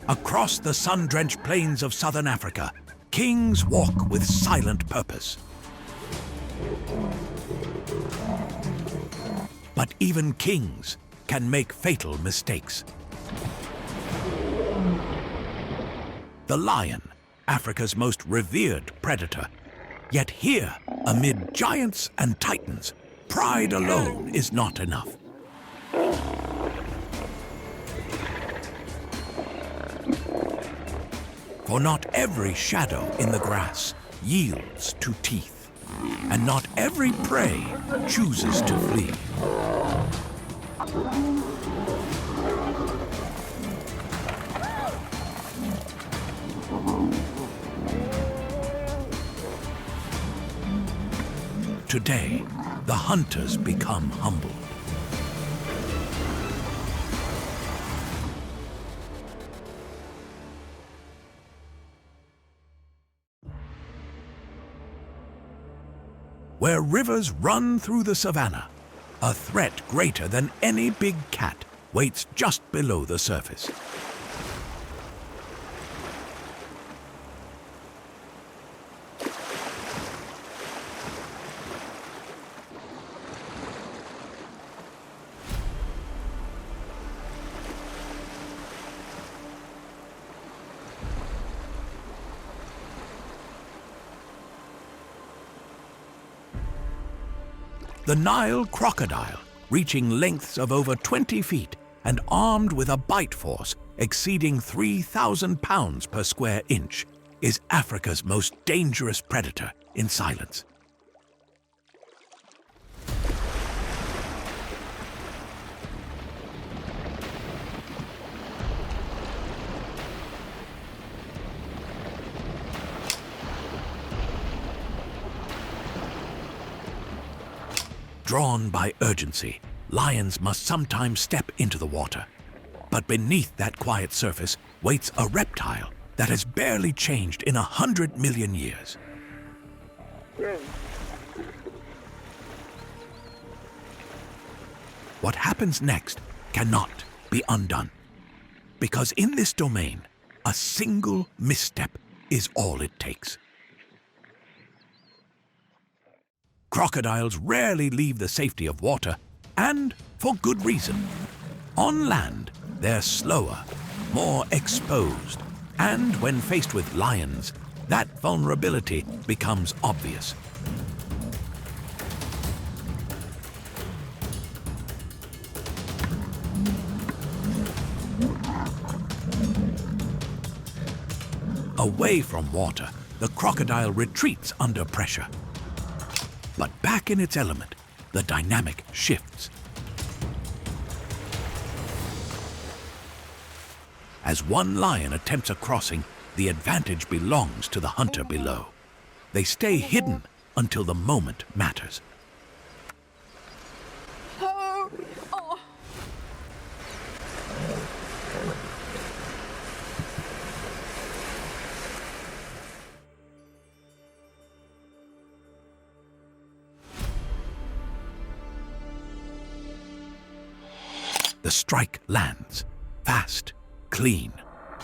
Across the sun-drenched plains of southern Africa, kings walk with silent purpose. But even kings can make fatal mistakes. The lion, Africa's most revered predator. Yet here, amid giants and titans, pride alone is not enough. For not every shadow in the grass yields to teeth, and not every prey chooses to flee. Today, the hunters become humbled. Where rivers run through the savannah, a threat greater than any big cat waits just below the surface. The Nile crocodile, reaching lengths of over 20 feet and armed with a bite force exceeding 3,000 pounds per square inch, is Africa's most dangerous predator in silence. Drawn by urgency, lions must sometimes step into the water. But beneath that quiet surface waits a reptile that has barely changed in 100 million years. What happens next cannot be undone. Because in this domain, a single misstep is all it takes. Crocodiles rarely leave the safety of water, and for good reason. On land, they're slower, more exposed, and when faced with lions, that vulnerability becomes obvious. Away from water, the crocodile retreats under pressure. But back in its element, the dynamic shifts. As one lion attempts a crossing, the advantage belongs to the hunter below. They stay hidden until the moment matters. The strike lands, fast, clean,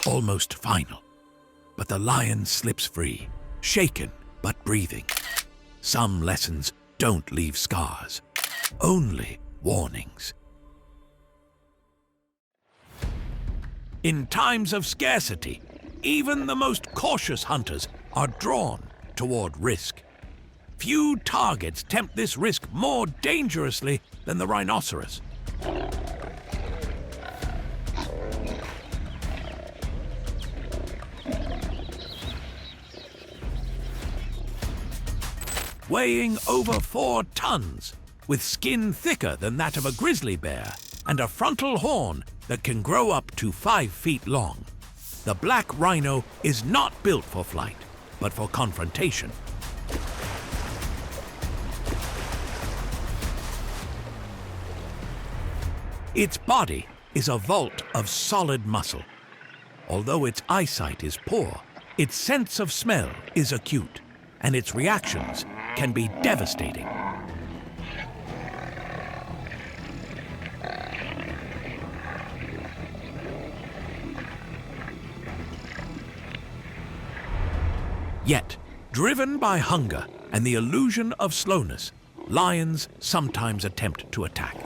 almost final. But the lion slips free, shaken but breathing. Some lessons don't leave scars, only warnings. In times of scarcity, even the most cautious hunters are drawn toward risk. Few targets tempt this risk more dangerously than the rhinoceros. Weighing over 4 tons, with skin thicker than that of a grizzly bear, and a frontal horn that can grow up to 5 feet long. The black rhino is not built for flight, but for confrontation. Its body is a vault of solid muscle. Although its eyesight is poor, its sense of smell is acute, and its reactions can be devastating. Yet, driven by hunger and the illusion of slowness, lions sometimes attempt to attack.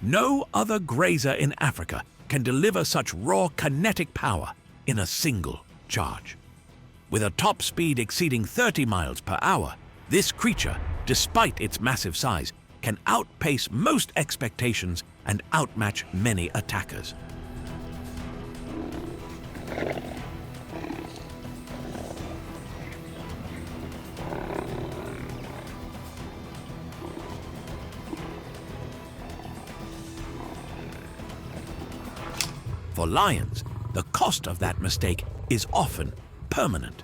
No other grazer in Africa can deliver such raw kinetic power in a single charge. With a top speed exceeding 30 miles per hour, this creature, despite its massive size, can outpace most expectations and outmatch many attackers. For lions, the cost of that mistake is often permanent.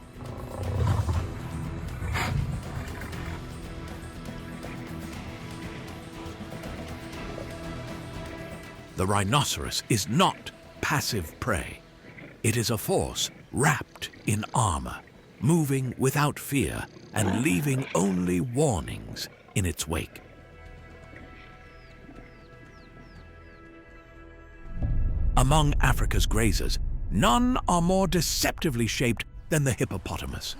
The rhinoceros is not passive prey. It is a force wrapped in armor, moving without fear and leaving only warnings in its wake. Among Africa's grazers, none are more deceptively shaped than the hippopotamus.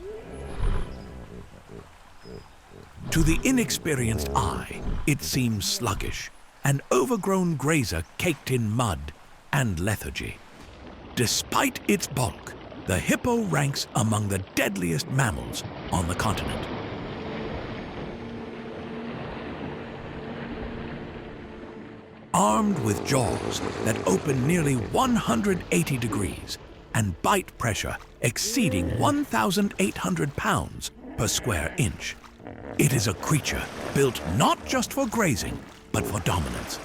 To the inexperienced eye, it seems sluggish, an overgrown grazer caked in mud and lethargy. Despite its bulk, the hippo ranks among the deadliest mammals on the continent. Armed with jaws that open nearly 180 degrees and bite pressure exceeding 1,800 pounds per square inch, it is a creature built not just for grazing, but for dominance.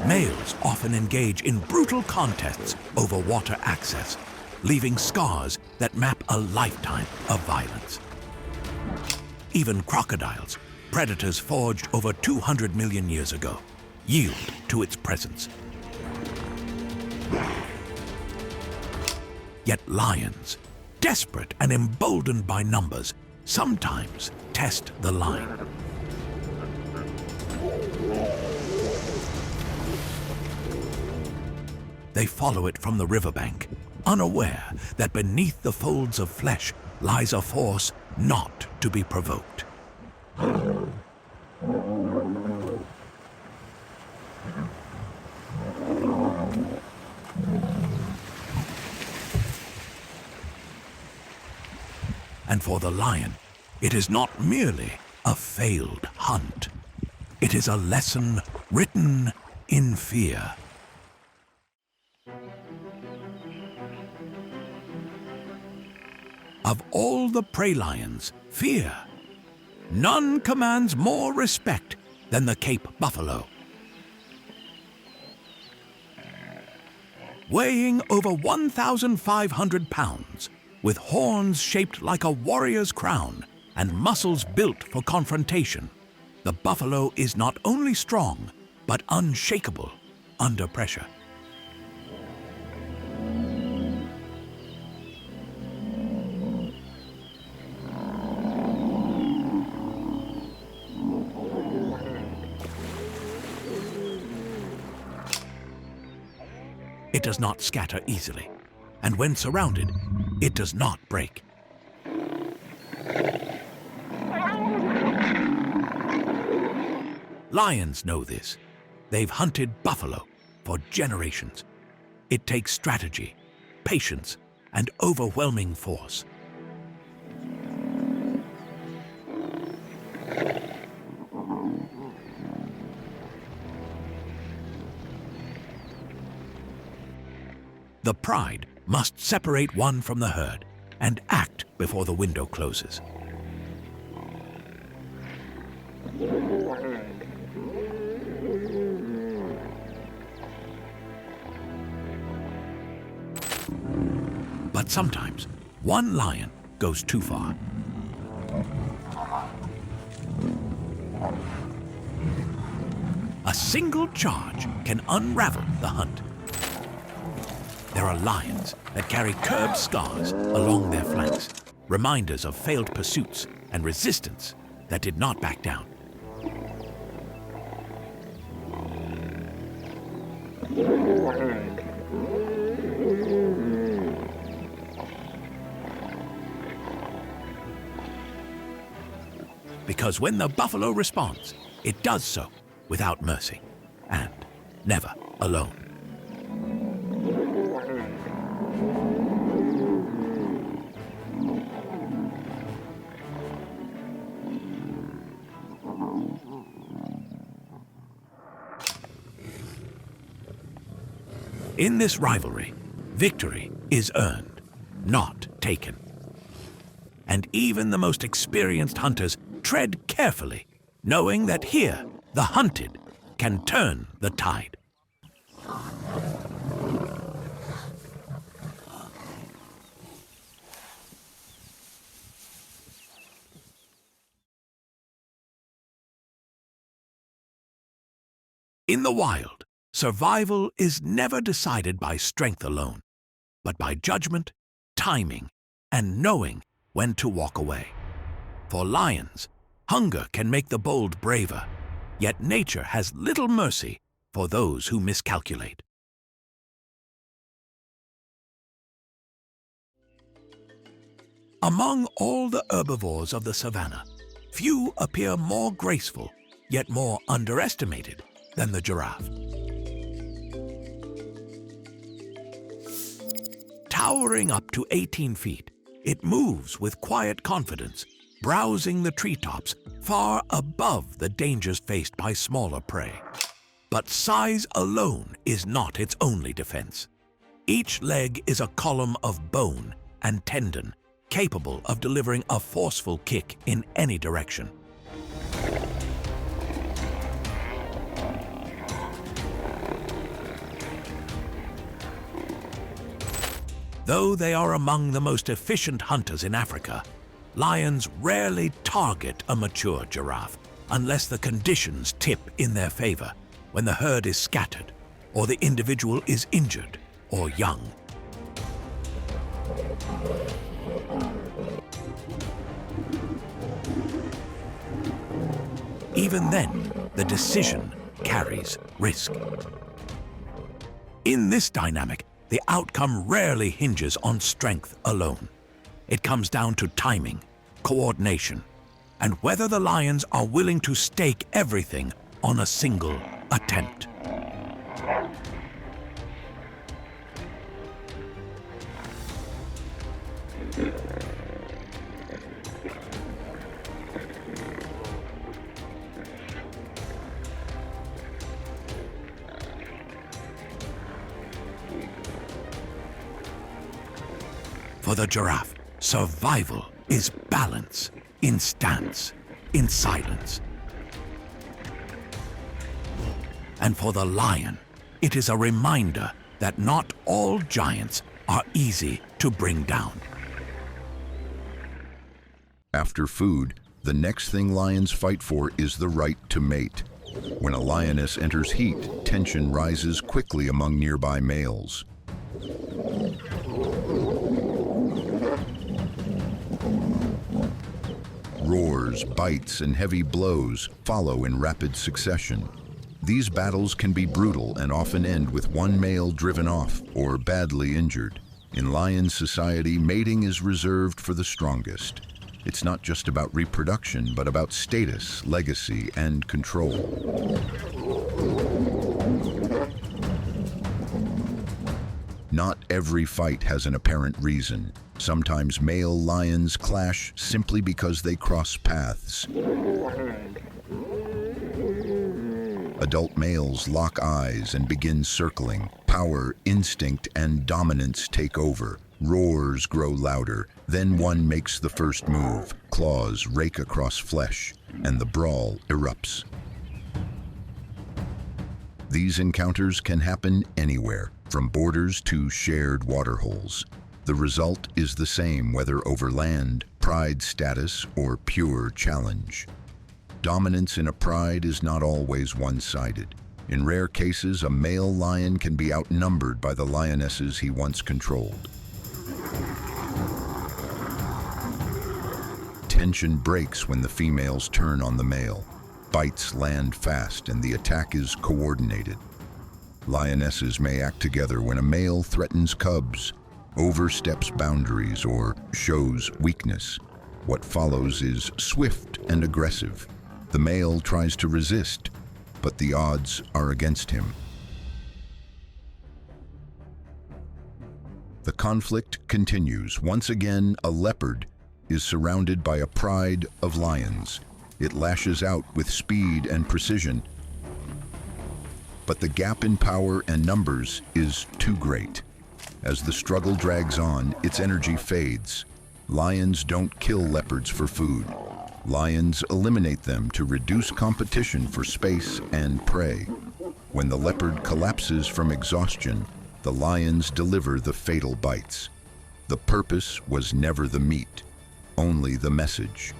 Males often engage in brutal contests over water access, leaving scars that map a lifetime of violence. Even crocodiles, predators forged over 200 million years ago, yield to its presence. Yet lions, desperate and emboldened by numbers, sometimes test the line. They follow it from the riverbank, unaware that beneath the folds of flesh lies a force not to be provoked. And for the lion, it is not merely a failed hunt. It is a lesson written in fear. Of all the prey lions, fear, none commands more respect than the Cape buffalo. Weighing over 1,500 pounds, with horns shaped like a warrior's crown and muscles built for confrontation, the buffalo is not only strong, but unshakable under pressure. It does not scatter easily, and when surrounded, it does not break. Lions know this. They've hunted buffalo for generations. It takes strategy, patience, and overwhelming force. The pride must separate one from the herd and act before the window closes. But sometimes one lion goes too far. A single charge can unravel the hunt. There are lions that carry curved scars along their flanks, reminders of failed pursuits and resistance that did not back down. Because when the buffalo responds, it does so without mercy and never alone. In this rivalry, victory is earned, not taken. And even the most experienced hunters tread carefully, knowing that here the hunted can turn the tide. In the wild, survival is never decided by strength alone, but by judgment, timing, and knowing when to walk away. For lions, hunger can make the bold braver, yet nature has little mercy for those who miscalculate. Among all the herbivores of the savannah, few appear more graceful, yet more underestimated than the giraffe. Towering up to 18 feet, it moves with quiet confidence, browsing the treetops far above the dangers faced by smaller prey. But size alone is not its only defense. Each leg is a column of bone and tendon, capable of delivering a forceful kick in any direction. Though they are among the most efficient hunters in Africa, lions rarely target a mature giraffe unless the conditions tip in their favor, when the herd is scattered, or the individual is injured or young. Even then, the decision carries risk. In this dynamic, the outcome rarely hinges on strength alone. It comes down to timing, coordination, and whether the lions are willing to stake everything on a single attempt. For the giraffe, survival is balance, in stance, in silence. And for the lion, it is a reminder that not all giants are easy to bring down. After food, the next thing lions fight for is the right to mate. When a lioness enters heat, tension rises quickly among nearby males. Roars, bites, and heavy blows follow in rapid succession. These battles can be brutal and often end with one male driven off or badly injured. In lion society, mating is reserved for the strongest. It's not just about reproduction, but about status, legacy, and control. Not every fight has an apparent reason. Sometimes male lions clash simply because they cross paths. Adult males lock eyes and begin circling. Power, instinct, and dominance take over. Roars grow louder. Then one makes the first move. Claws rake across flesh, and the brawl erupts. These encounters can happen anywhere, from borders to shared waterholes. The result is the same whether over land, pride status, or pure challenge. Dominance in a pride is not always one-sided. In rare cases, a male lion can be outnumbered by the lionesses he once controlled. tension breaks when the females turn on the male. Bites land fast and the attack is coordinated. Lionesses may act together when a male threatens cubs, oversteps boundaries, or shows weakness. What follows is swift and aggressive. The male tries to resist, but the odds are against him. The conflict continues. Once again, a leopard is surrounded by a pride of lions. It lashes out with speed and precision, but the gap in power and numbers is too great. As the struggle drags on, its energy fades. Lions don't kill leopards for food. Lions eliminate them to reduce competition for space and prey. When the leopard collapses from exhaustion, the lions deliver the fatal bites. The purpose was never the meat, only the message.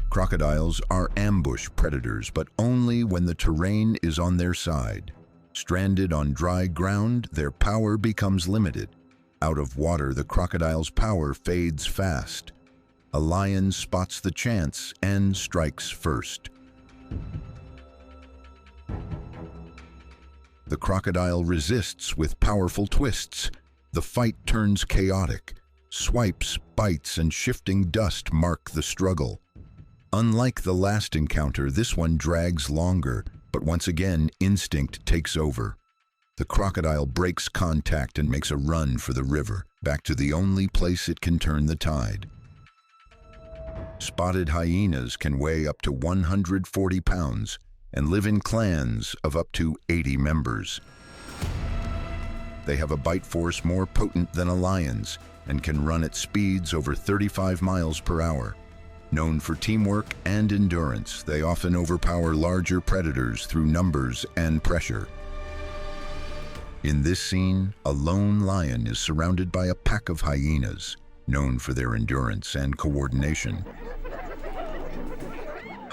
Crocodiles are ambush predators, but only when the terrain is on their side. Stranded on dry ground, their power becomes limited. Out of water, the crocodile's power fades fast. A lion spots the chance and strikes first. The crocodile resists with powerful twists. The fight turns chaotic. Swipes, bites, and shifting dust mark the struggle. Unlike the last encounter, this one drags longer, but once again, instinct takes over. The crocodile breaks contact and makes a run for the river, back to the only place it can turn the tide. Spotted hyenas can weigh up to 140 pounds and live in clans of up to 80 members. They have a bite force more potent than a lion's and can run at speeds over 35 miles per hour. Known for teamwork and endurance, they often overpower larger predators through numbers and pressure. In this scene, a lone lion is surrounded by a pack of hyenas, known for their endurance and coordination.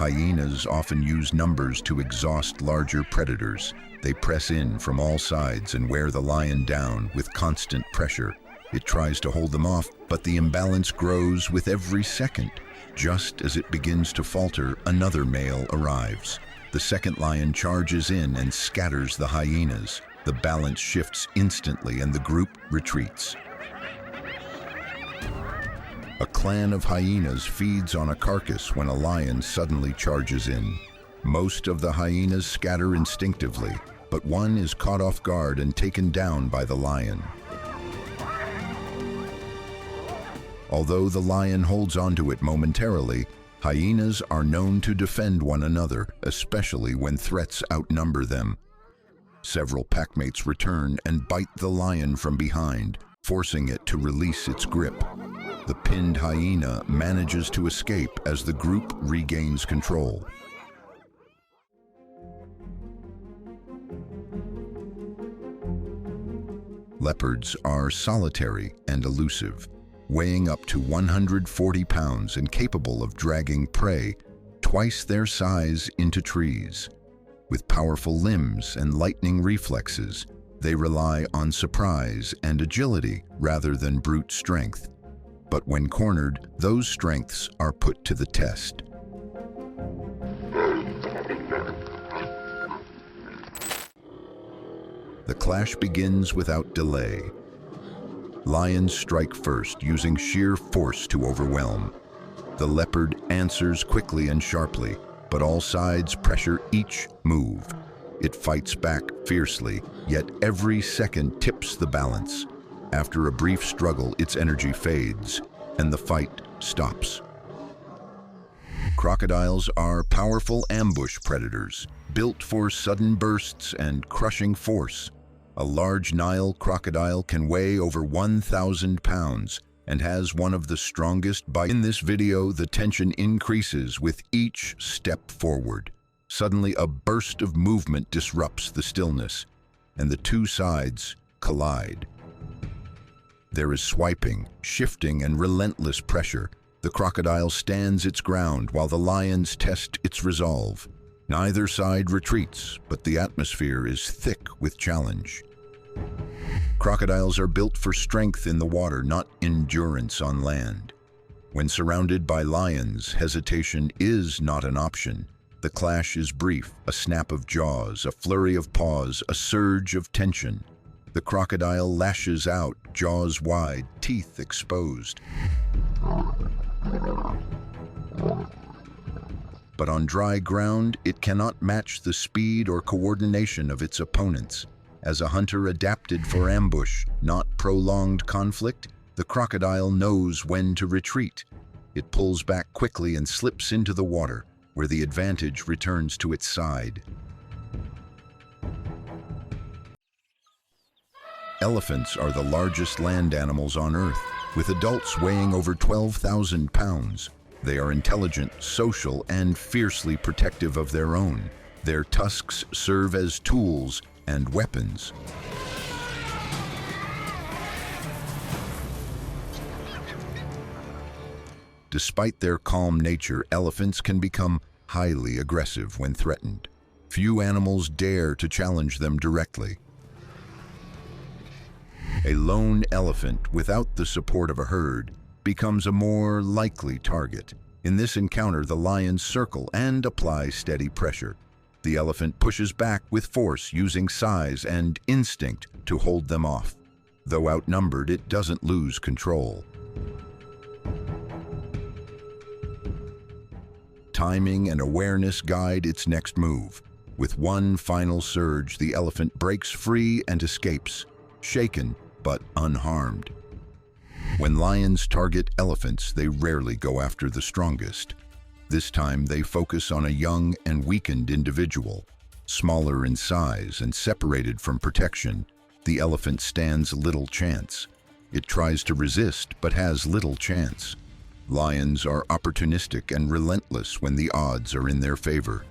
Hyenas often use numbers to exhaust larger predators. They press in from all sides and wear the lion down with constant pressure. It tries to hold them off, but the imbalance grows with every second. Just as it begins to falter, another male arrives. The second lion charges in and scatters the hyenas. The balance shifts instantly and the group retreats. A clan of hyenas feeds on a carcass when a lion suddenly charges in. Most of the hyenas scatter instinctively, but one is caught off guard and taken down by the lion. Although the lion holds onto it momentarily, hyenas are known to defend one another, especially when threats outnumber them. Several packmates return and bite the lion from behind, forcing it to release its grip. The pinned hyena manages to escape as the group regains control. Leopards are solitary and elusive, weighing up to 140 pounds and capable of dragging prey twice their size into trees. With powerful limbs and lightning reflexes, they rely on surprise and agility rather than brute strength. But when cornered, those strengths are put to the test. The clash begins without delay. Lions strike first, using sheer force to overwhelm. The leopard answers quickly and sharply, but all sides pressure each move. It fights back fiercely, yet every second tips the balance. After a brief struggle, its energy fades, and the fight stops. Crocodiles are powerful ambush predators, built for sudden bursts and crushing force. A large Nile crocodile can weigh over 1,000 pounds and has one of the strongest bites. In this video, the tension increases with each step forward. Suddenly, a burst of movement disrupts the stillness, and the two sides collide. There is swiping, shifting, and relentless pressure. The crocodile stands its ground while the lions test its resolve. Neither side retreats, but the atmosphere is thick with challenge. Crocodiles are built for strength in the water, not endurance on land. When surrounded by lions, hesitation is not an option. The clash is brief, a snap of jaws, a flurry of paws, a surge of tension. The crocodile lashes out, jaws wide, teeth exposed. But on dry ground, it cannot match the speed or coordination of its opponents. As a hunter adapted for ambush, not prolonged conflict, the crocodile knows when to retreat. It pulls back quickly and slips into the water, where the advantage returns to its side. Elephants are the largest land animals on Earth, with adults weighing over 12,000 pounds. They are intelligent, social, and fiercely protective of their own. Their tusks serve as tools and weapons. Despite their calm nature, elephants can become highly aggressive when threatened. Few animals dare to challenge them directly. A lone elephant, without the support of a herd, becomes a more likely target. In this encounter, the lions circle and apply steady pressure. The elephant pushes back with force, using size and instinct to hold them off. Though outnumbered, it doesn't lose control. Timing and awareness guide its next move. With one final surge, the elephant breaks free and escapes, shaken but unharmed. When lions target elephants, they rarely go after the strongest. This time, they focus on a young and weakened individual. Smaller in size and separated from protection, the elephant stands little chance. It tries to resist, but has little chance. Lions are opportunistic and relentless when the odds are in their favor.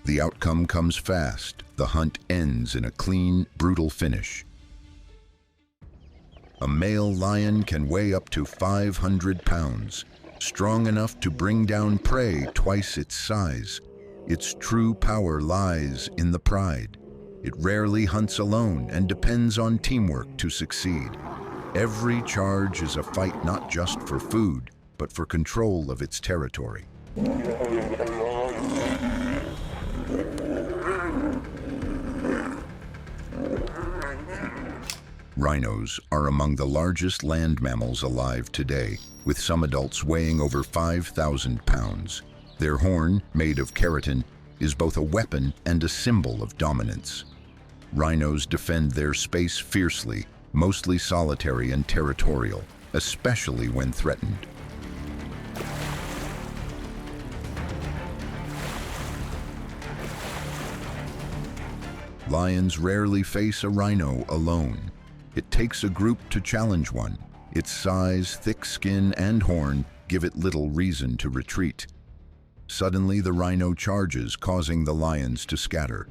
The outcome comes fast. The hunt ends in a clean, brutal finish. A male lion can weigh up to 500 pounds, strong enough to bring down prey twice its size. Its true power lies in the pride. It rarely hunts alone and depends on teamwork to succeed. Every charge is a fight not just for food, but for control of its territory. Rhinos are among the largest land mammals alive today, with some adults weighing over 5,000 pounds. Their horn, made of keratin, is both a weapon and a symbol of dominance. Rhinos defend their space fiercely, mostly solitary and territorial, especially when threatened. Lions rarely face a rhino alone. It takes a group to challenge one. Its size, thick skin, and horn give it little reason to retreat. Suddenly, the rhino charges, causing the lions to scatter.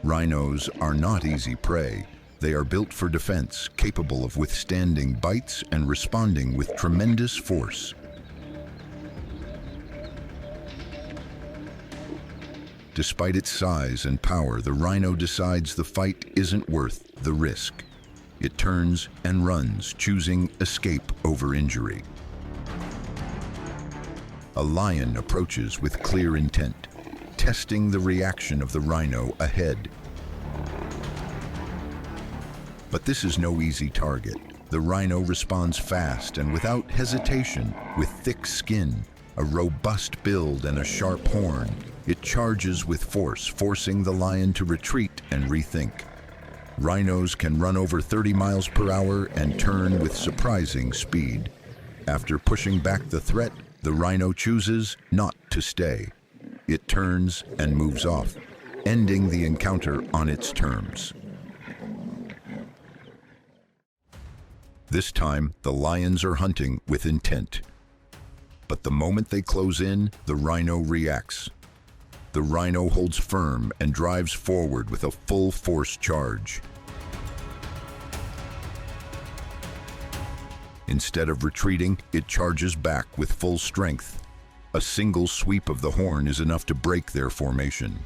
Rhinos are not easy prey. They are built for defense, capable of withstanding bites and responding with tremendous force. Despite its size and power, the rhino decides the fight isn't worth the risk. It turns and runs, choosing escape over injury. A lion approaches with clear intent, testing the reaction of the rhino ahead. But this is no easy target. The rhino responds fast and without hesitation, with thick skin, a robust build, and a sharp horn. It charges with force, forcing the lion to retreat and rethink. Rhinos can run over 30 miles per hour and turn with surprising speed. After pushing back the threat, the rhino chooses not to stay. It turns and moves off, ending the encounter on its terms. This time, the lions are hunting with intent. But the moment they close in, the rhino reacts. The rhino holds firm and drives forward with a full-force charge. Instead of retreating, it charges back with full strength. A single sweep of the horn is enough to break their formation.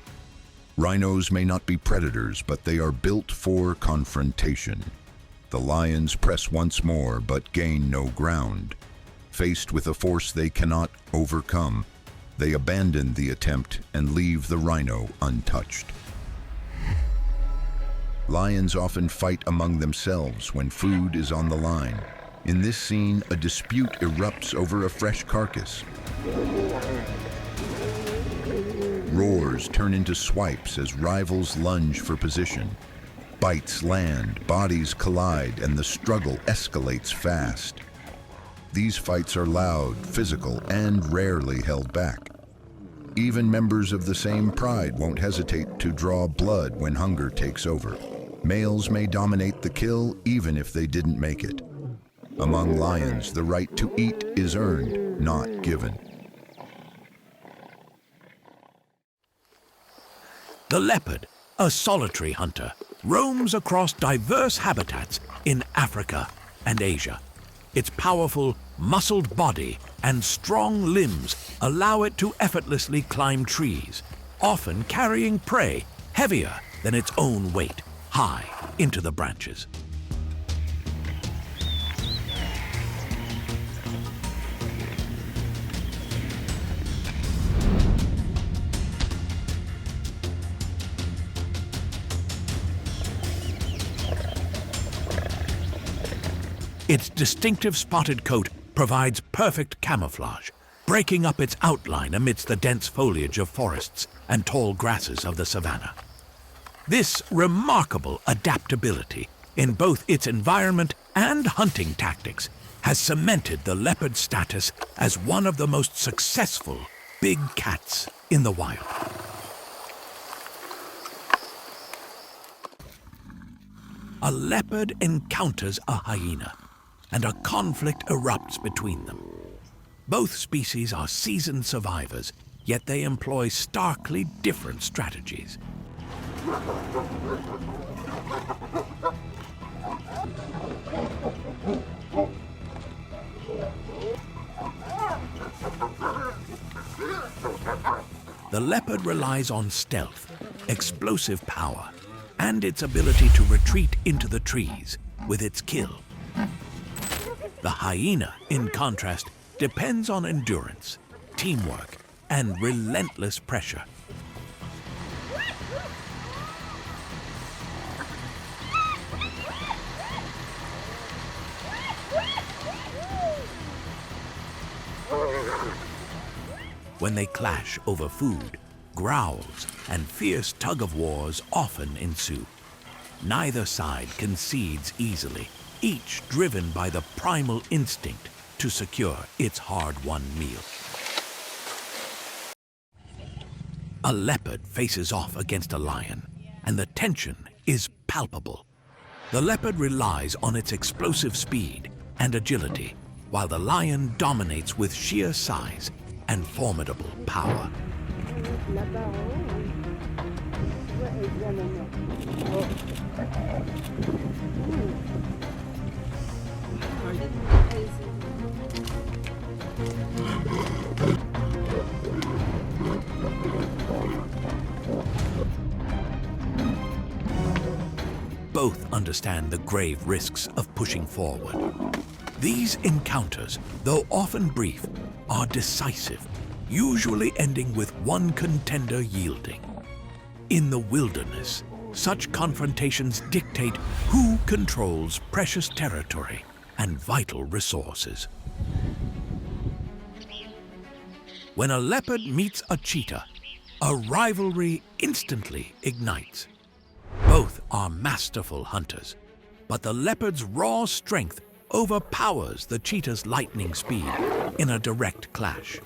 Rhinos may not be predators, but they are built for confrontation. The lions press once more, but gain no ground. Faced with a force they cannot overcome, they abandon the attempt and leave the rhino untouched. Lions often fight among themselves when food is on the line. In this scene, a dispute erupts over a fresh carcass. Roars turn into swipes as rivals lunge for position. Bites land, bodies collide, and the struggle escalates fast. These fights are loud, physical, and rarely held back. Even members of the same pride won't hesitate to draw blood when hunger takes over. Males may dominate the kill even if they didn't make it. Among lions, the right to eat is earned, not given. The leopard, a solitary hunter, roams across diverse habitats in Africa and Asia. Its powerful, muscled body and strong limbs allow it to effortlessly climb trees, often carrying prey heavier than its own weight high into the branches. Its distinctive spotted coat provides perfect camouflage, breaking up its outline amidst the dense foliage of forests and tall grasses of the savannah. This remarkable adaptability in both its environment and hunting tactics has cemented the leopard's status as one of the most successful big cats in the wild. A leopard encounters a hyena, and a conflict erupts between them. Both species are seasoned survivors, yet they employ starkly different strategies. The leopard relies on stealth, explosive power, and its ability to retreat into the trees with its kill. The hyena, in contrast, depends on endurance, teamwork, and relentless pressure. When they clash over food, growls and fierce tug-of-wars often ensue. Neither side concedes easily, each driven by the primal instinct to secure its hard-won meal. A leopard faces off against a lion, and the tension is palpable. The leopard relies on its explosive speed and agility, while the lion dominates with sheer size and formidable power. Both understand the grave risks of pushing forward. These encounters, though often brief, are decisive, usually ending with one contender yielding. In the wilderness, such confrontations dictate who controls precious territory and vital resources. When a leopard meets a cheetah, a rivalry instantly ignites. Both are masterful hunters, but the leopard's raw strength overpowers the cheetah's lightning speed in a direct clash.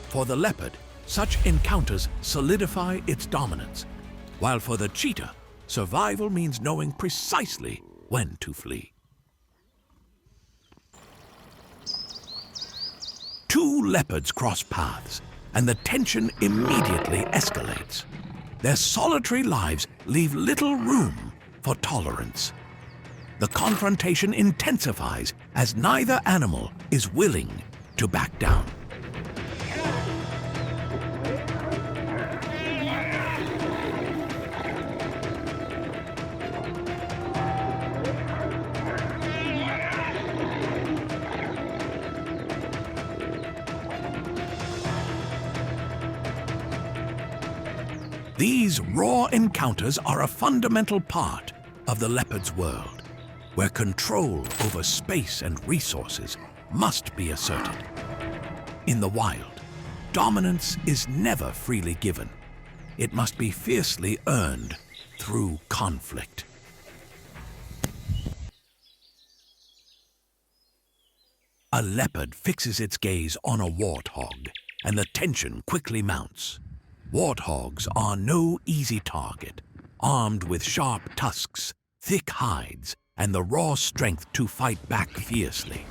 For the leopard, such encounters solidify its dominance. while for the cheetah, survival means knowing precisely when to flee. Two leopards cross paths, and the tension immediately escalates. Their solitary lives leave little room for tolerance. The confrontation intensifies as neither animal is willing to back down. These raw encounters are a fundamental part of the leopard's world, where control over space and resources must be asserted. In the wild, dominance is never freely given. It must be fiercely earned through conflict. A leopard fixes its gaze on a warthog, and the tension quickly mounts. Warthogs are no easy target, armed with sharp tusks, thick hides, and the raw strength to fight back fiercely.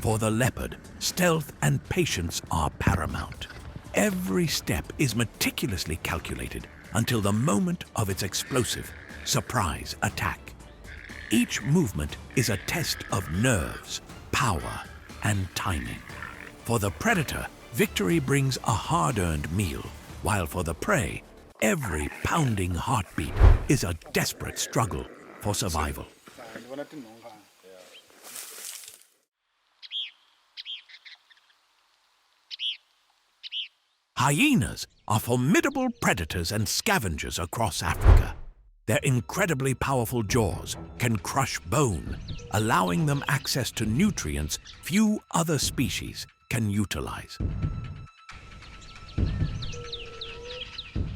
For the leopard, stealth and patience are paramount. Every step is meticulously calculated until the moment of its explosive surprise attack. Each movement is a test of nerves, power, and timing. For the predator, victory brings a hard-earned meal, while for the prey, every pounding heartbeat is a desperate struggle for survival. Hyenas are formidable predators and scavengers across Africa. Their incredibly powerful jaws can crush bone, allowing them access to nutrients few other species can utilize.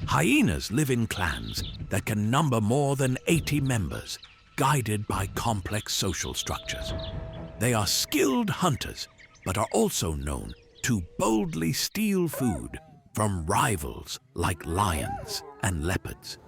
Hyenas live in clans that can number more than 80 members, guided by complex social structures. They are skilled hunters, but are also known to boldly steal food from rivals like lions and leopards.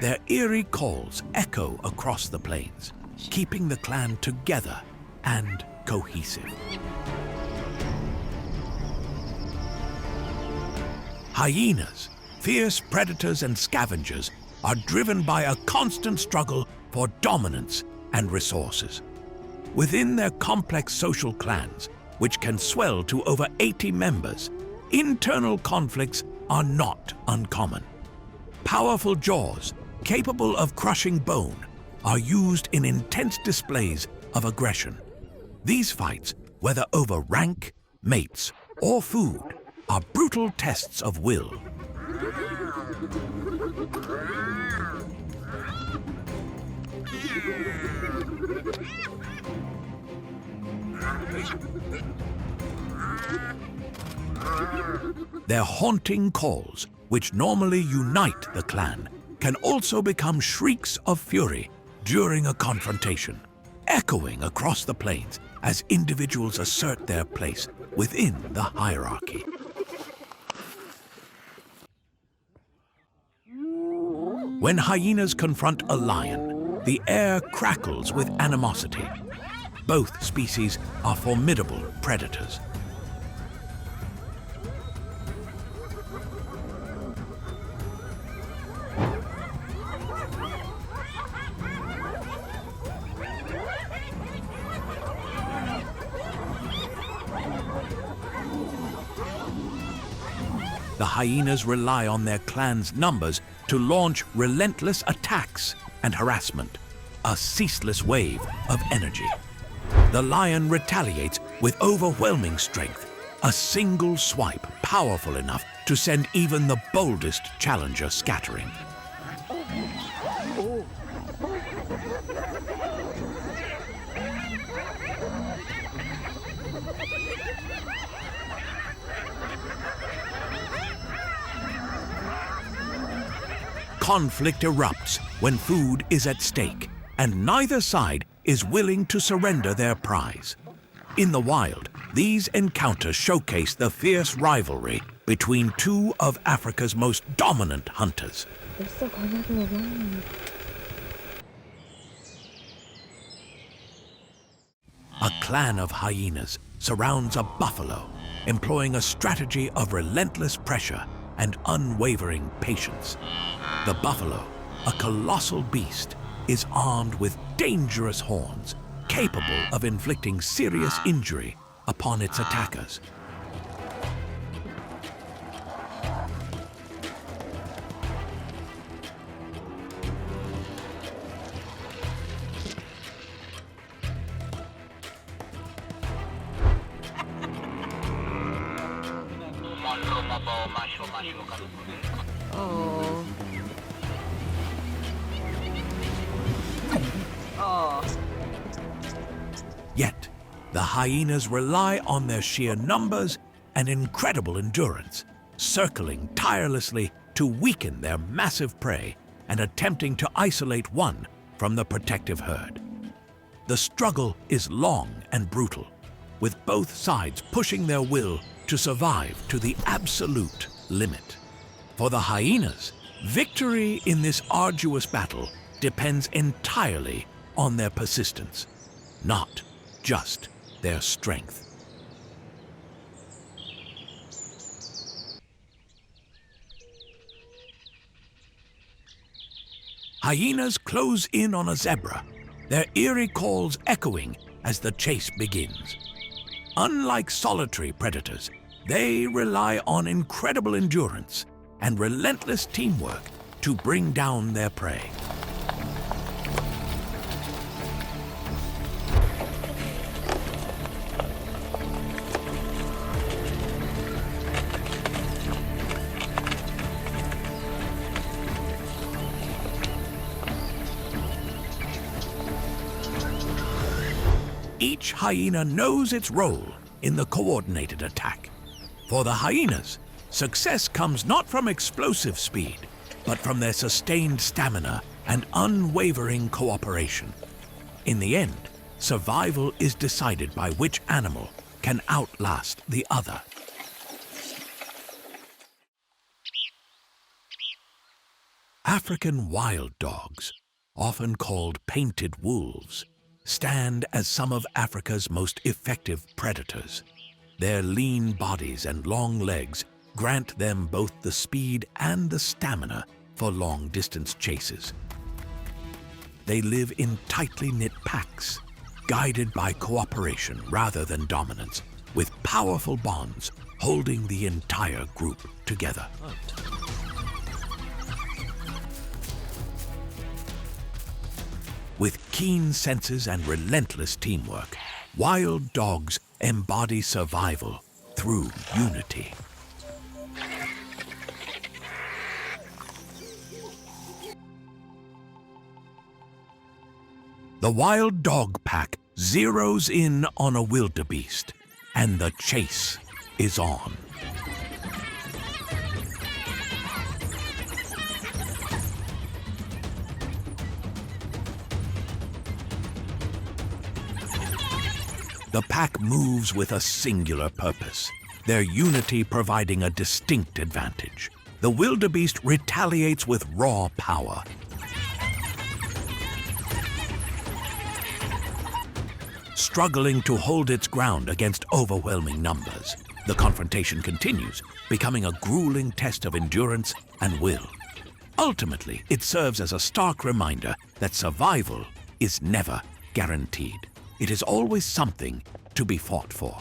Their eerie calls echo across the plains, keeping the clan together and cohesive. Hyenas, fierce predators and scavengers, are driven by a constant struggle for dominance and resources. Within their complex social clans, which can swell to over 80 members, internal conflicts are not uncommon. Powerful jaws, capable of crushing bone, are used in intense displays of aggression. These fights, whether over rank, mates, or food, are brutal tests of will. Their haunting calls, which normally unite the clan, can also become shrieks of fury during a confrontation, echoing across the plains as individuals assert their place within the hierarchy. When hyenas confront a lion, the air crackles with animosity. Both species are formidable predators. The hyenas rely on their clan's numbers to launch relentless attacks and harassment, a ceaseless wave of energy. The lion retaliates with overwhelming strength, a single swipe powerful enough to send even the boldest challenger scattering. conflict erupts when food is at stake, and neither side is willing to surrender their prize. In the wild, these encounters showcase the fierce rivalry between two of Africa's most dominant hunters. A clan of hyenas surrounds a buffalo, employing a strategy of relentless pressure and unwavering patience. The buffalo, a colossal beast, is armed with dangerous horns, capable of inflicting serious injury upon its attackers. Oh. Oh. Yet, the hyenas rely on their sheer numbers and incredible endurance, circling tirelessly to weaken their massive prey and attempting to isolate one from the protective herd. The struggle is long and brutal, with both sides pushing their will to survive to the absolute limit. For the hyenas, victory in this arduous battle depends entirely on their persistence, not just their strength. Hyenas close in on a zebra, their eerie calls echoing as the chase begins. Unlike solitary predators, they rely on incredible endurance and relentless teamwork to bring down their prey. Each hyena knows its role in the coordinated attack. For the hyenas, success comes not from explosive speed, but from their sustained stamina and unwavering cooperation. In the end, survival is decided by which animal can outlast the other. African wild dogs, often called painted wolves, stand as some of Africa's most effective predators. Their lean bodies and long legs grant them both the speed and the stamina for long-distance chases. They live in tightly knit packs, guided by cooperation rather than dominance, with powerful bonds holding the entire group together. With keen senses and relentless teamwork, wild dogs embody survival through unity. The wild dog pack zeroes in on a wildebeest, and the chase is on. The pack moves with a singular purpose, their unity providing a distinct advantage. The wildebeest retaliates with raw power. Struggling to hold its ground against overwhelming numbers, the confrontation continues, becoming a grueling test of endurance and will. Ultimately, it serves as a stark reminder that survival is never guaranteed. It is always something to be fought for.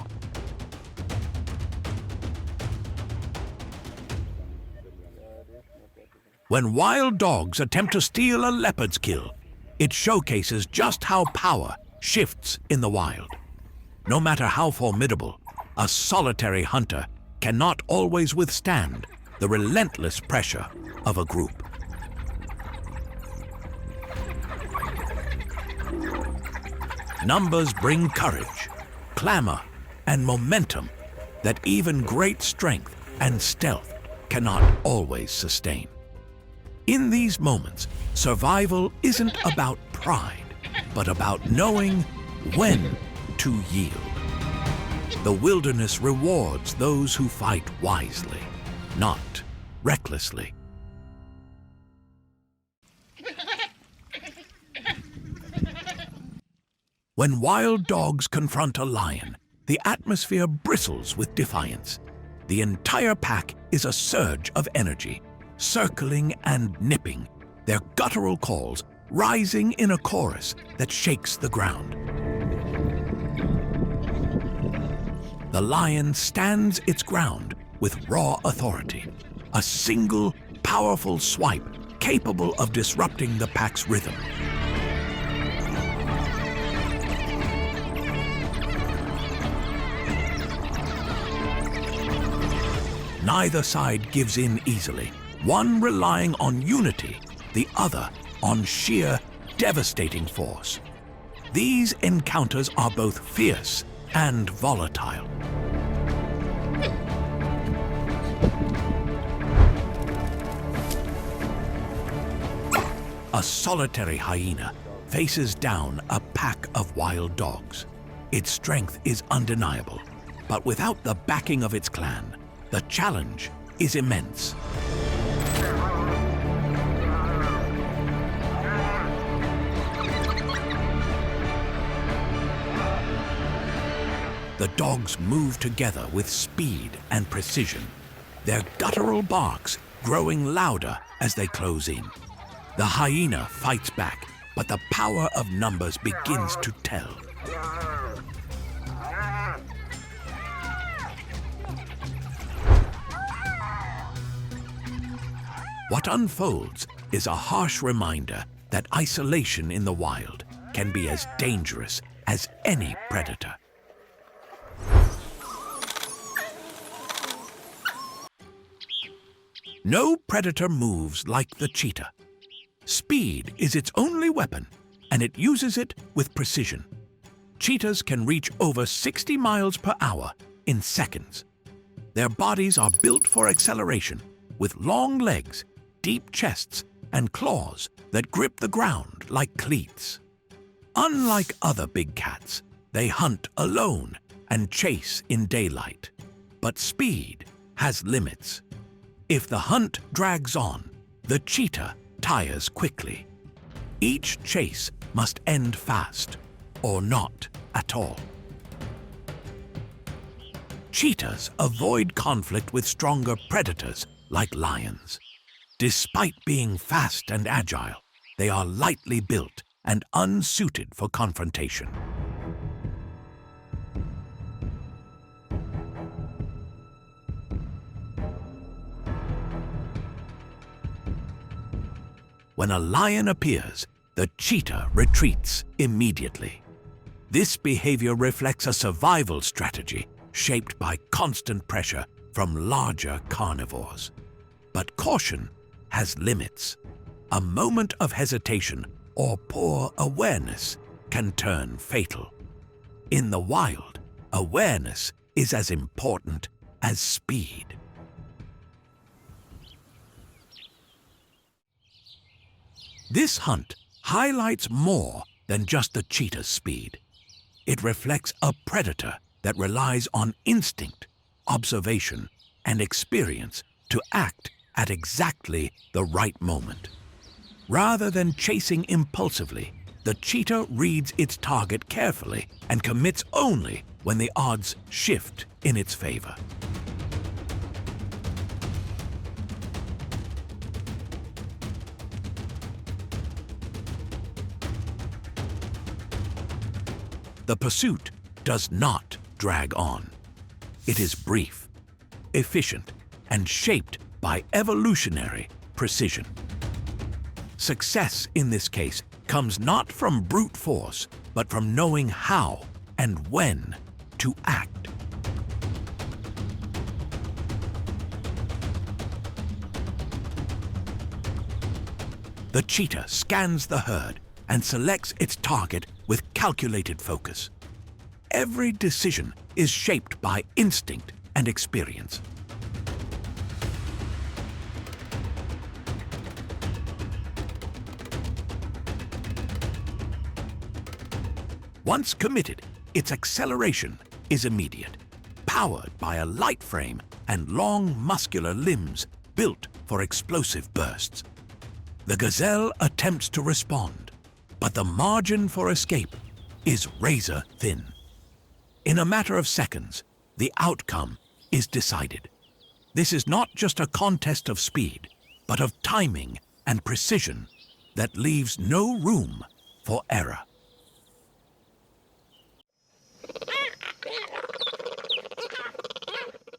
When wild dogs attempt to steal a leopard's kill, it showcases just how power shifts in the wild. No matter how formidable, a solitary hunter cannot always withstand the relentless pressure of a group. Numbers bring courage, clamor, and momentum that even great strength and stealth cannot always sustain. In these moments, survival isn't about pride, but about knowing when to yield. The wilderness rewards those who fight wisely, not recklessly. When wild dogs confront a lion, the atmosphere bristles with defiance. The entire pack is a surge of energy, circling and nipping, their guttural calls rising in a chorus that shakes the ground. The lion stands its ground with raw authority, a single, powerful swipe capable of disrupting the pack's rhythm. Neither side gives in easily, one relying on unity, the other on sheer, devastating force. These encounters are both fierce and volatile. A solitary hyena faces down a pack of wild dogs. Its strength is undeniable, but without the backing of its clan, the challenge is immense. The dogs move together with speed and precision, their guttural barks growing louder as they close in. The hyena fights back, but the power of numbers begins to tell. What unfolds is a harsh reminder that isolation in the wild can be as dangerous as any predator. No predator moves like the cheetah. Speed is its only weapon, and it uses it with precision. Cheetahs can reach over 60 miles per hour in seconds. Their bodies are built for acceleration, with long legs, deep chests, and claws that grip the ground like cleats. Unlike other big cats, they hunt alone and chase in daylight. But speed has limits. If the hunt drags on, the cheetah tires quickly. Each chase must end fast, or not at all. Cheetahs avoid conflict with stronger predators like lions. Despite being fast and agile, they are lightly built and unsuited for confrontation. When a lion appears, the cheetah retreats immediately. This behavior reflects a survival strategy shaped by constant pressure from larger carnivores. But caution has limits. A moment of hesitation or poor awareness can turn fatal. In the wild, awareness is as important as speed. This hunt highlights more than just the cheetah's speed. It reflects a predator that relies on instinct, observation, and experience to act at exactly the right moment. Rather than chasing impulsively, the cheetah reads its target carefully and commits only when the odds shift in its favor. The pursuit does not drag on. It is brief, efficient, and shaped by evolutionary precision. Success in this case comes not from brute force, but from knowing how and when to act. The cheetah scans the herd and selects its target with calculated focus. Every decision is shaped by instinct and experience. Once committed, its acceleration is immediate, powered by a light frame and long muscular limbs built for explosive bursts. The gazelle attempts to respond, but the margin for escape is razor thin. In a matter of seconds, the outcome is decided. This is not just a contest of speed, but of timing and precision that leaves no room for error.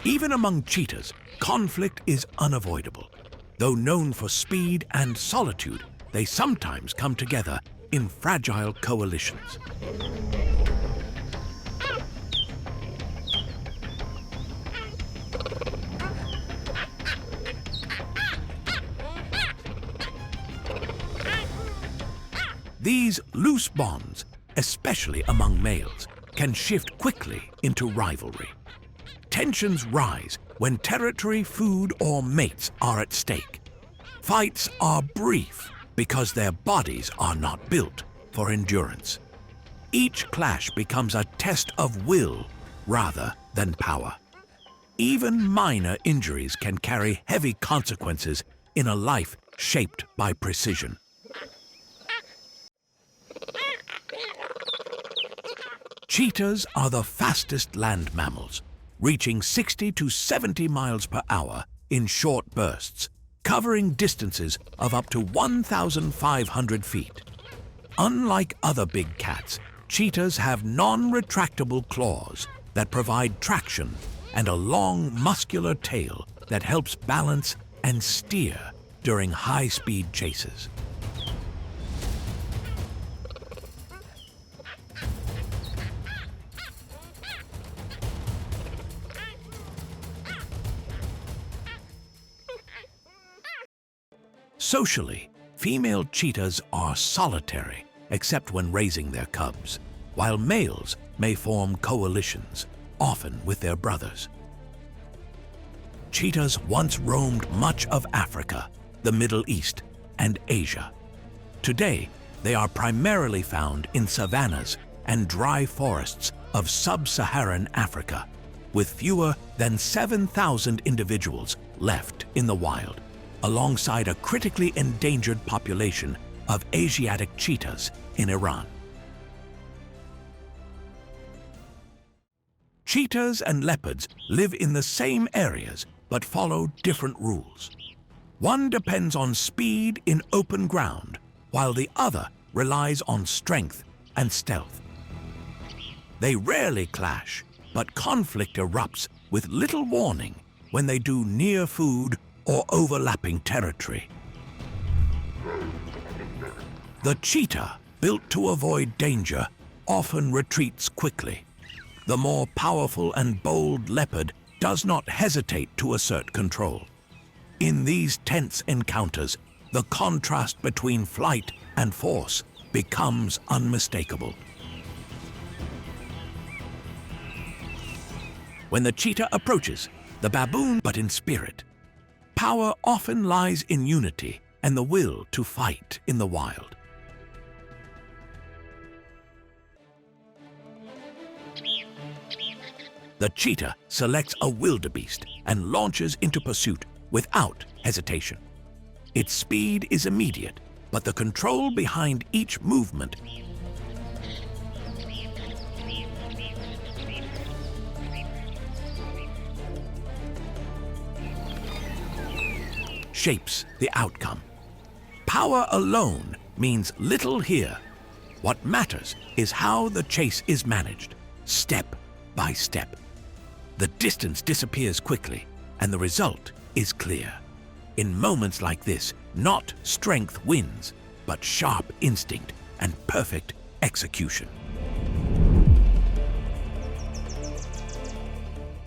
Even among cheetahs, conflict is unavoidable. Though known for speed and solitude, they sometimes come together in fragile coalitions. These loose bonds, especially among males, can shift quickly into rivalry. Tensions rise when territory, food, or mates are at stake. Fights are brief because their bodies are not built for endurance. Each clash becomes a test of will rather than power. Even minor injuries can carry heavy consequences in a life shaped by precision. Cheetahs are the fastest land mammals, reaching 60 to 70 miles per hour in short bursts, covering distances of up to 1,500 feet. Unlike other big cats, cheetahs have non-retractable claws that provide traction and a long, muscular tail that helps balance and steer during high-speed chases. Socially, female cheetahs are solitary, except when raising their cubs, while males may form coalitions, often with their brothers. Cheetahs once roamed much of Africa, the Middle East, and Asia. Today, they are primarily found in savannas and dry forests of sub-Saharan Africa, with fewer than 7,000 individuals left in the wild, alongside a critically endangered population of Asiatic cheetahs in Iran. Cheetahs and leopards live in the same areas but follow different rules. One depends on speed in open ground, while the other relies on strength and stealth. They rarely clash, but conflict erupts with little warning when they do near food or overlapping territory. The cheetah, built to avoid danger, often retreats quickly. The more powerful and bold leopard does not hesitate to assert control. In these tense encounters, the contrast between flight and force becomes unmistakable. When the cheetah approaches, the baboon but in spirit. Power often lies in unity and the will to fight in the wild. The cheetah selects a wildebeest and launches into pursuit without hesitation. Its speed is immediate, but the control behind each movement shapes the outcome. Power alone means little here. What matters is how the chase is managed, step by step. The distance disappears quickly, and the result is clear. In moments like this, not strength wins, but sharp instinct and perfect execution.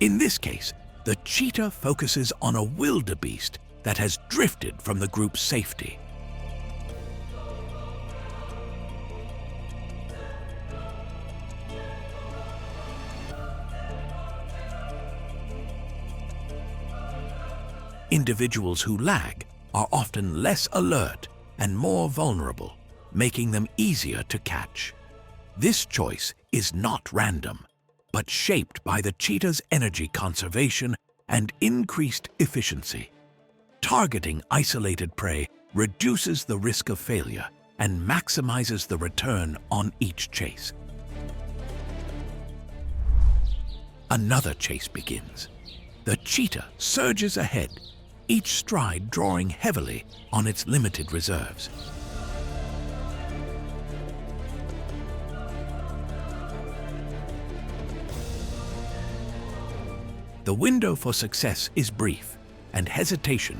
In this case, the cheetah focuses on a wildebeest that has drifted from the group's safety. Individuals who lag are often less alert and more vulnerable, making them easier to catch. This choice is not random, but shaped by the cheetah's energy conservation and increased efficiency. Targeting isolated prey reduces the risk of failure and maximizes the return on each chase. Another chase begins. The cheetah surges ahead, each stride drawing heavily on its limited reserves. The window for success is brief, and hesitation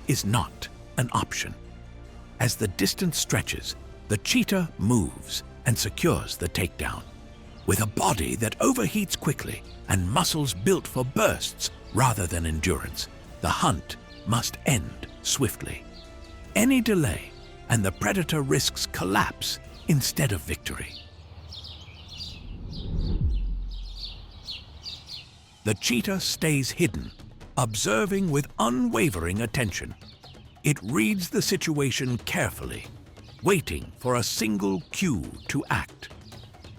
is not an option. As the distance stretches, the cheetah moves and secures the takedown. With a body that overheats quickly and muscles built for bursts rather than endurance, the hunt must end swiftly. Any delay, and the predator risks collapse instead of victory. The cheetah stays hidden, observing with unwavering attention. It reads the situation carefully, waiting for a single cue to act.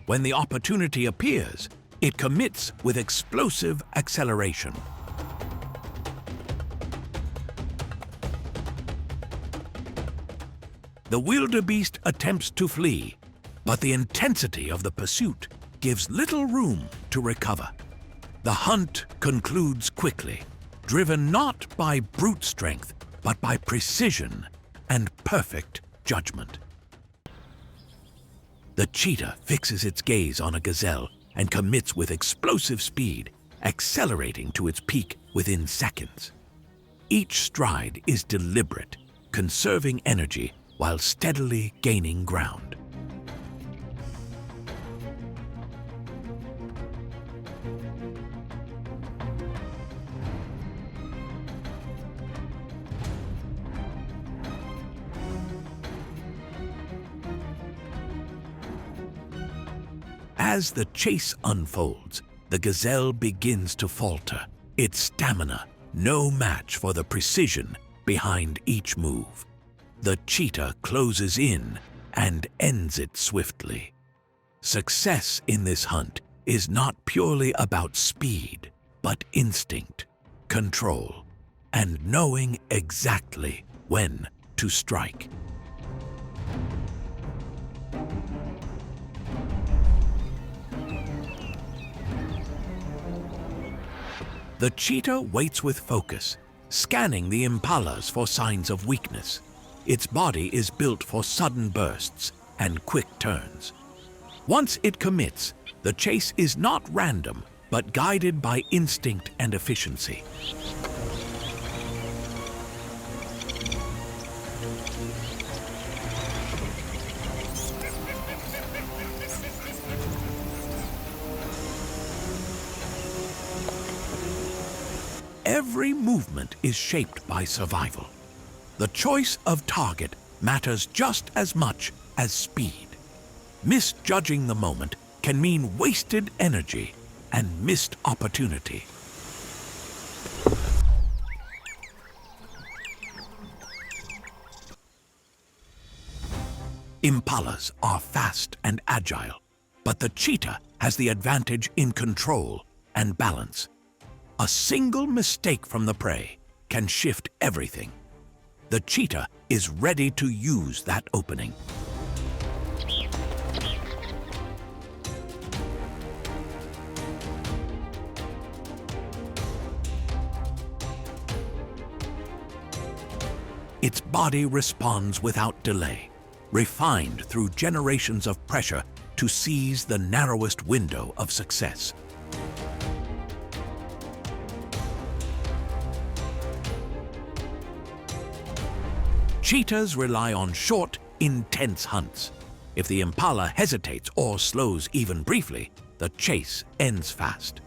When the opportunity appears, it commits with explosive acceleration. The wildebeest attempts to flee, but the intensity of the pursuit gives little room to recover. The hunt concludes quickly, driven not by brute strength, but by precision and perfect judgment. The cheetah fixes its gaze on a gazelle and commits with explosive speed, accelerating to its peak within seconds. Each stride is deliberate, conserving energy while steadily gaining ground. As the chase unfolds, the gazelle begins to falter, its stamina no match for the precision behind each move. The cheetah closes in and ends it swiftly. Success in this hunt is not purely about speed, but instinct, control, and knowing exactly when to strike. The cheetah waits with focus, scanning the impalas for signs of weakness. Its body is built for sudden bursts and quick turns. Once it commits, the chase is not random, but guided by instinct and efficiency. Every movement is shaped by survival. The choice of target matters just as much as speed. Misjudging the moment can mean wasted energy and missed opportunity. Impalas are fast and agile, but the cheetah has the advantage in control and balance. A single mistake from the prey can shift everything. The cheetah is ready to use that opening. Its body responds without delay, refined through generations of pressure to seize the narrowest window of success. Cheetahs rely on short, intense hunts. If the impala hesitates or slows even briefly, the chase ends fast.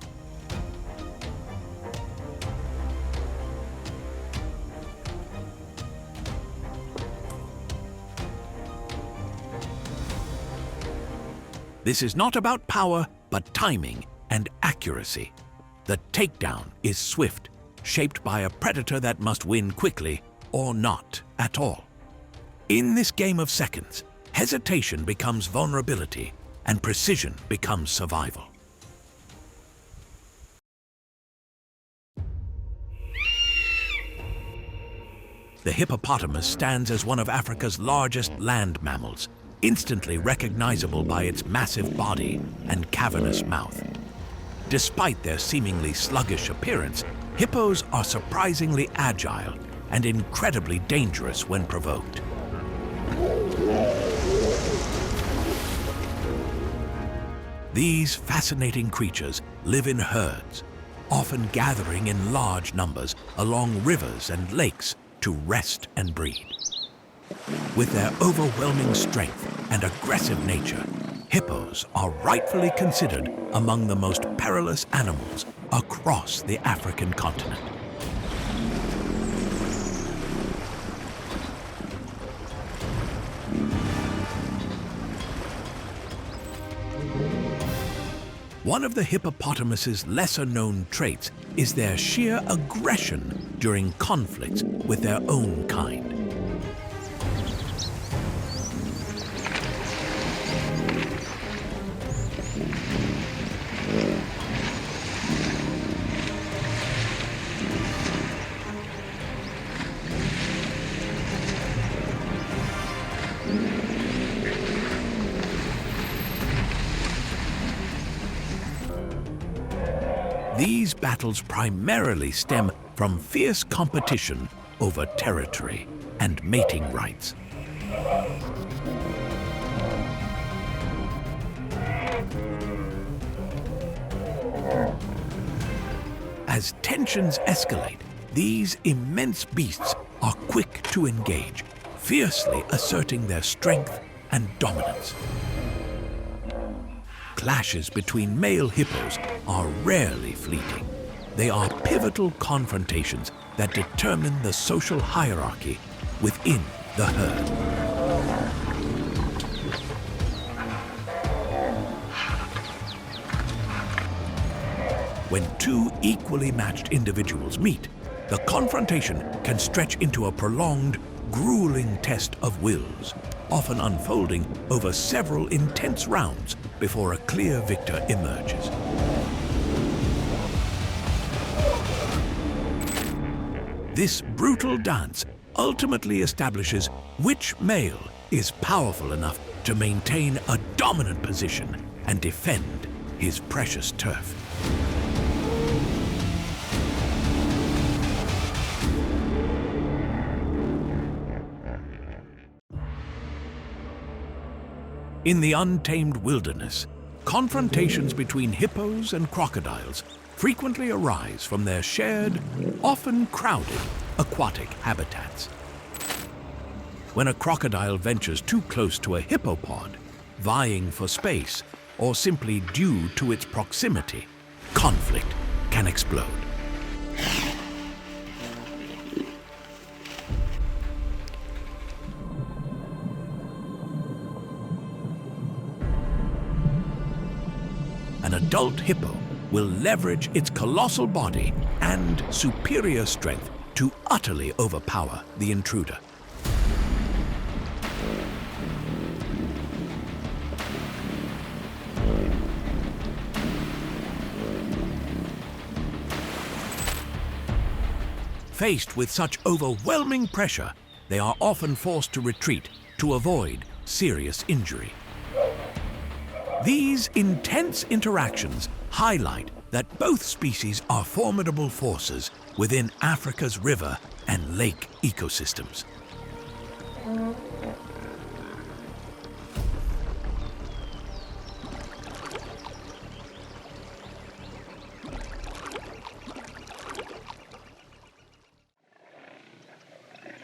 This is not about power, but timing and accuracy. The takedown is swift, shaped by a predator that must win quickly or not at all. In this game of seconds, hesitation becomes vulnerability, and precision becomes survival. The hippopotamus stands as one of Africa's largest land mammals, instantly recognizable by its massive body and cavernous mouth. Despite their seemingly sluggish appearance, hippos are surprisingly agile and incredibly dangerous when provoked. These fascinating creatures live in herds, often gathering in large numbers along rivers and lakes to rest and breed. With their overwhelming strength and aggressive nature, hippos are rightfully considered among the most perilous animals across the African continent. One of the hippopotamus's lesser-known traits is their sheer aggression during conflicts with their own kind. These battles primarily stem from fierce competition over territory and mating rights. As tensions escalate, these immense beasts are quick to engage, fiercely asserting their strength and dominance. Clashes between male hippos are rarely fleeting. They are pivotal confrontations that determine the social hierarchy within the herd. When two equally matched individuals meet, the confrontation can stretch into a prolonged, grueling test of wills, often unfolding over several intense rounds before a clear victor emerges. This brutal dance ultimately establishes which male is powerful enough to maintain a dominant position and defend his precious turf. In the untamed wilderness, confrontations between hippos and crocodiles frequently arise from their shared, often crowded, aquatic habitats. When a crocodile ventures too close to a hippopod, vying for space, or simply due to its proximity, conflict can explode. An adult hippo will leverage its colossal body and superior strength to utterly overpower the intruder. Faced with such overwhelming pressure, they are often forced to retreat to avoid serious injury. These intense interactions highlight that both species are formidable forces within Africa's river and lake ecosystems.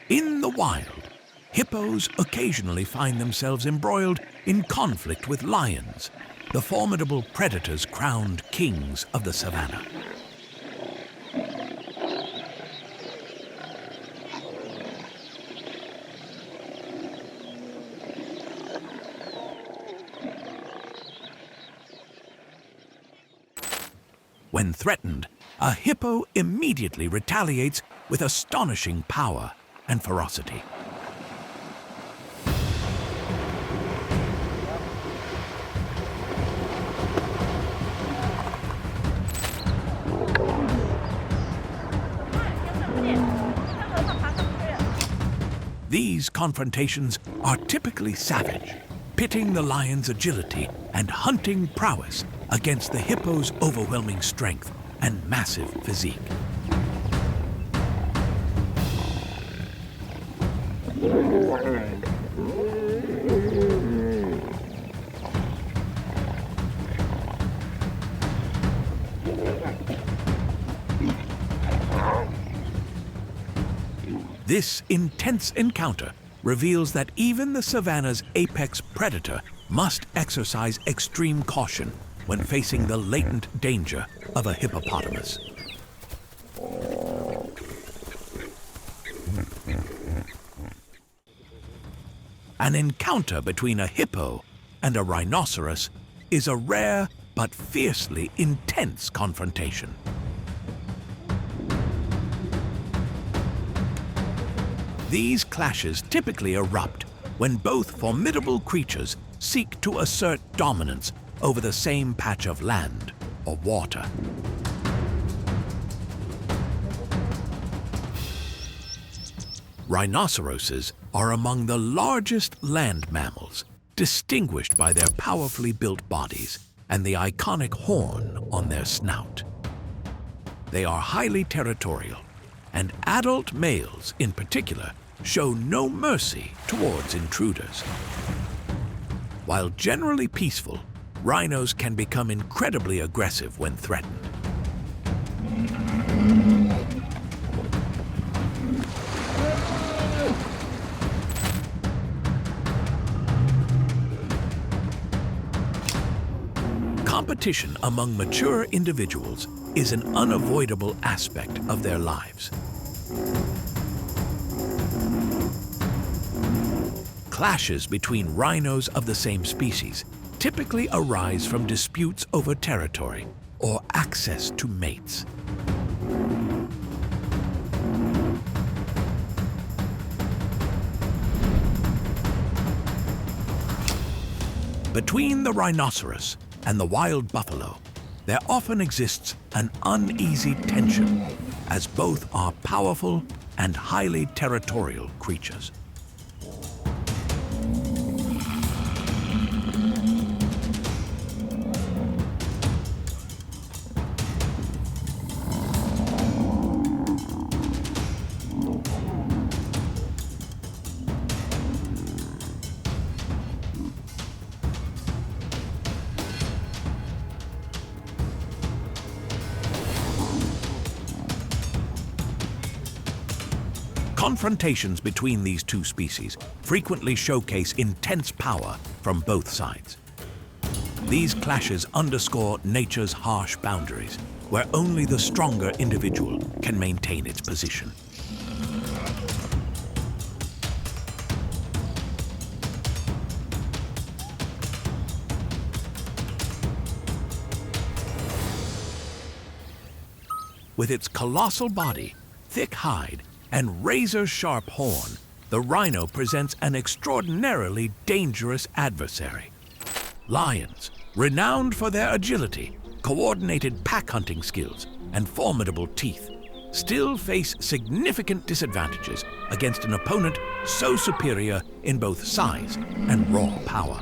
In the wild, hippos occasionally find themselves embroiled in conflict with lions, the formidable predators crowned kings of the savannah. When threatened, a hippo immediately retaliates with astonishing power and ferocity. These confrontations are typically savage, pitting the lion's agility and hunting prowess against the hippo's overwhelming strength and massive physique. This intense encounter reveals that even the savannah's apex predator must exercise extreme caution when facing the latent danger of a hippopotamus. An encounter between a hippo and a rhinoceros is a rare but fiercely intense confrontation. These clashes typically erupt when both formidable creatures seek to assert dominance over the same patch of land or water. Rhinoceroses are among the largest land mammals, distinguished by their powerfully built bodies and the iconic horn on their snout. They are highly territorial, and adult males in particular show no mercy towards intruders. While generally peaceful, rhinos can become incredibly aggressive when threatened. Competition among mature individuals is an unavoidable aspect of their lives. Clashes between rhinos of the same species typically arise from disputes over territory or access to mates. Between the rhinoceros and the wild buffalo, there often exists an uneasy tension, as both are powerful and highly territorial creatures. Confrontations between these two species frequently showcase intense power from both sides. These clashes underscore nature's harsh boundaries, where only the stronger individual can maintain its position. With its colossal body, thick hide, and razor-sharp horn, the rhino presents an extraordinarily dangerous adversary. Lions, renowned for their agility, coordinated pack-hunting skills, and formidable teeth, still face significant disadvantages against an opponent so superior in both size and raw power.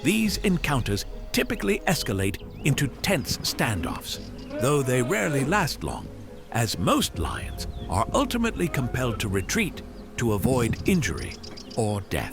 These encounters typically escalate into tense standoffs, though they rarely last long, as most lions are ultimately compelled to retreat to avoid injury or death.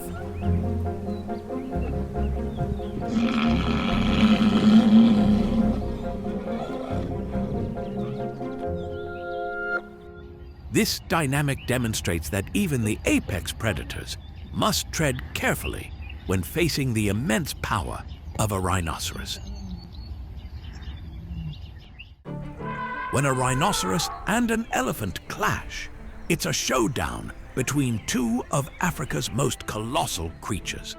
This dynamic demonstrates that even the apex predators must tread carefully when facing the immense power of a rhinoceros. When a rhinoceros and an elephant clash, it's a showdown between two of Africa's most colossal creatures.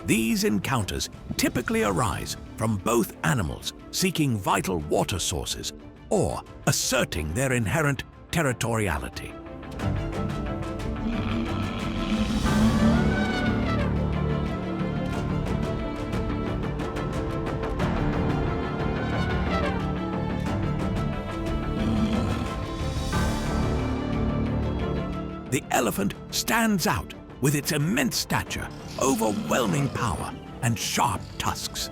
These encounters typically arise from both animals seeking vital water sources or asserting their inherent territoriality. the elephant stands out with its immense stature, overwhelming power, and sharp tusks.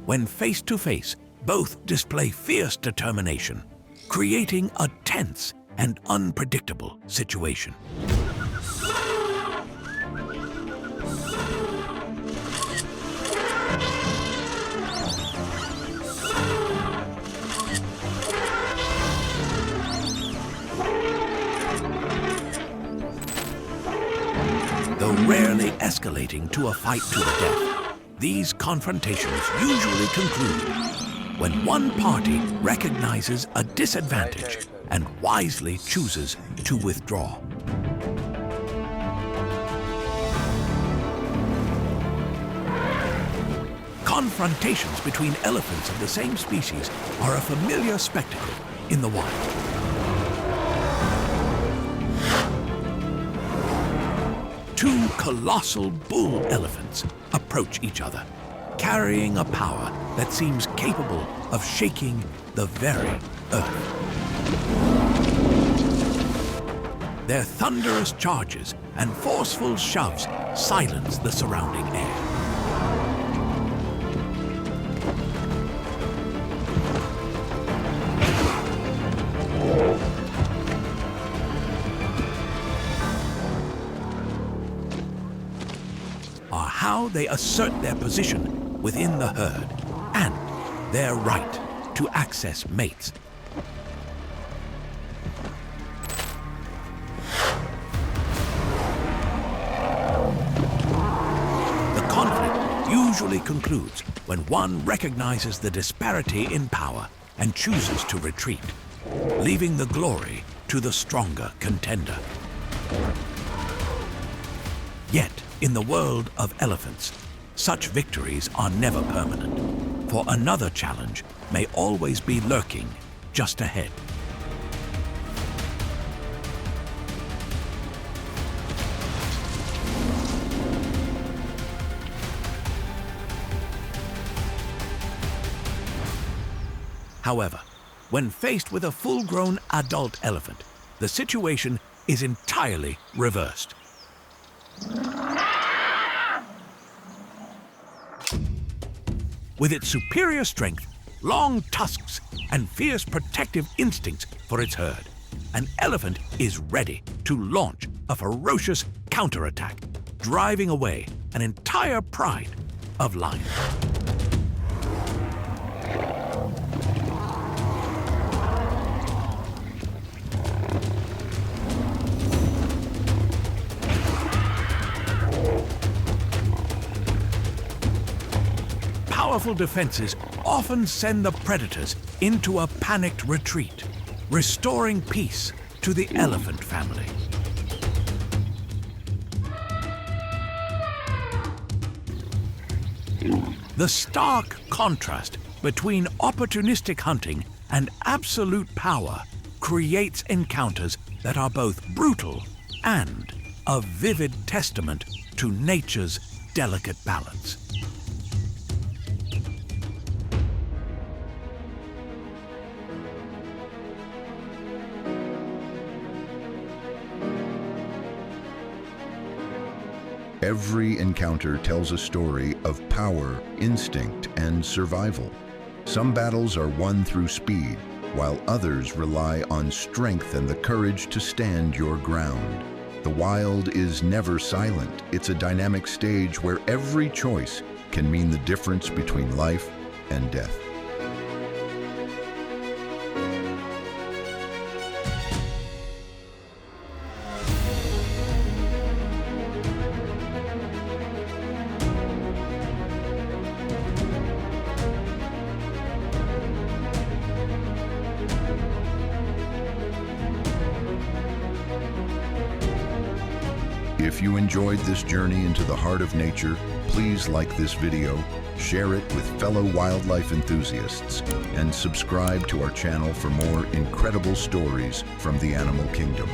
When face to face, both display fierce determination, creating a tense and unpredictable situation. Though rarely escalating to a fight to the death, these confrontations usually conclude when one party recognizes a disadvantage and wisely chooses to withdraw. Confrontations between elephants of the same species are a familiar spectacle in the wild. Two colossal bull elephants approach each other, carrying a power that seems capable of shaking the very earth. Their thunderous charges and forceful shoves silence the surrounding air. Are how they assert their position within the herd and their right to access mates. The conflict usually concludes when one recognizes the disparity in power and chooses to retreat, leaving the glory to the stronger contender. Yet, in the world of elephants, such victories are never permanent, for another challenge may always be lurking just ahead. However, when faced with a full-grown adult elephant, the situation is entirely reversed. With its superior strength, long tusks, and fierce protective instincts for its herd, an elephant is ready to launch a ferocious counterattack, driving away an entire pride of lions. Powerful defenses often send the predators into a panicked retreat, restoring peace to the elephant family. The stark contrast between opportunistic hunting and absolute power creates encounters that are both brutal and a vivid testament to nature's delicate balance. Every encounter tells a story of power, instinct, and survival. Some battles are won through speed, while others rely on strength and the courage to stand your ground. The wild is never silent. It's a dynamic stage where every choice can mean the difference between life and death. If you enjoyed this journey into the heart of nature, please like this video, share it with fellow wildlife enthusiasts, and subscribe to our channel for more incredible stories from the animal kingdom.